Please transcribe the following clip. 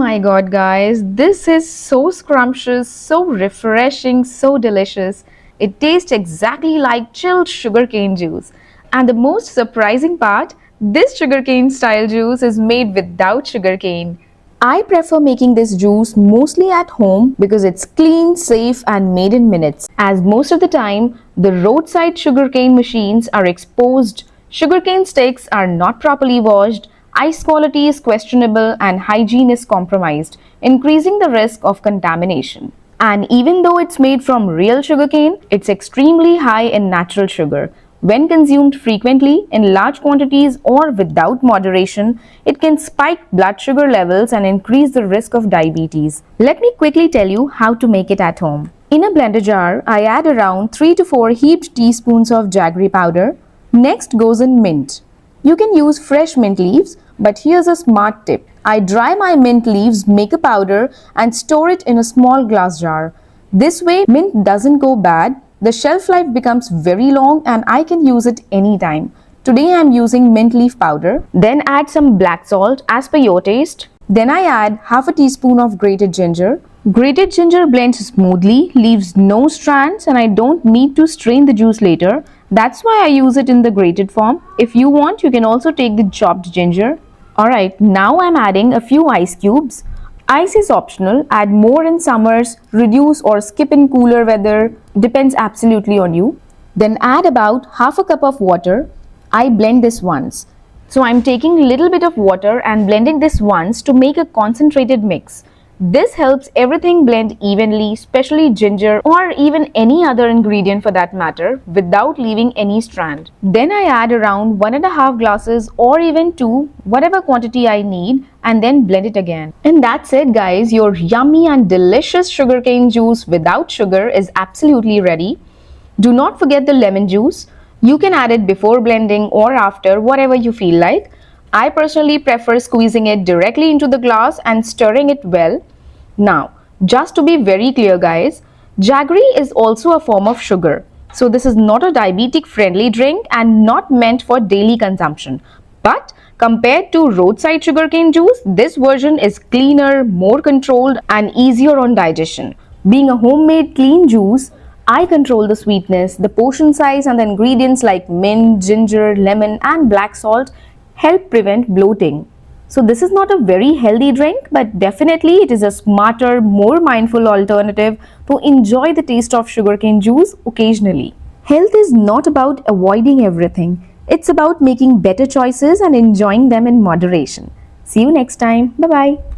my god, guys, this is so scrumptious, so refreshing, so delicious. It tastes exactly like chilled sugarcane juice. And the most surprising part, this sugarcane style juice is made without sugarcane. I prefer making this juice mostly at home because it's clean, safe, and made in minutes. As most of the time, the roadside sugarcane machines are exposed, sugarcane sticks are not properly washed, ice quality is questionable, and hygiene is compromised, increasing the risk of contamination. And even though it's made from real sugarcane, it's extremely high in natural sugar. When consumed frequently, in large quantities, or without moderation, it can spike blood sugar levels and increase the risk of diabetes. Let me quickly tell you how to make it at home. In a blender jar, I add around 3 to 4 heaped teaspoons of jaggery powder. Next goes in mint. You can use fresh mint leaves, but here's a smart tip. I dry my mint leaves, make a powder, and store it in a small glass jar. This way, mint doesn't go bad, the shelf life becomes very long, and I can use it anytime. Today I'm using mint leaf powder. Then add some black salt as per your taste. Then I add half a teaspoon of grated ginger. Grated ginger blends smoothly, leaves no strands, and I don't need to strain the juice later. That's why I use it in the grated form. If you want, you can also take the chopped ginger. Alright, now I'm adding a few ice cubes. Ice is optional, add more in summers, reduce or skip in cooler weather, depends absolutely on you. Then add about half a cup of water. I blend this once. So I'm taking a little bit of water and blending this once to make a concentrated mix. This helps everything blend evenly, especially ginger or even any other ingredient for that matter, without leaving any strand. Then I add around 1.5 glasses or even 2, whatever quantity I need, and then blend it again. And that's it, guys. Your yummy and delicious sugarcane juice without sugar is absolutely ready. Do not forget the lemon juice. You can add it before blending or after, whatever you feel like. I personally prefer squeezing it directly into the glass and stirring it well. Now, just to be very clear, guys, jaggery is also a form of sugar. So this is not a diabetic friendly drink and not meant for daily consumption. But compared to roadside sugarcane juice, this version is cleaner, more controlled, and easier on digestion. Being a homemade clean juice, I control the sweetness, the portion size, and the ingredients like mint, ginger, lemon, and black salt help prevent bloating. So this is not a very healthy drink, but definitely it is a smarter, more mindful alternative to enjoy the taste of sugarcane juice occasionally. Health is not about avoiding everything. It's about making better choices and enjoying them in moderation. See you next time. Bye-bye.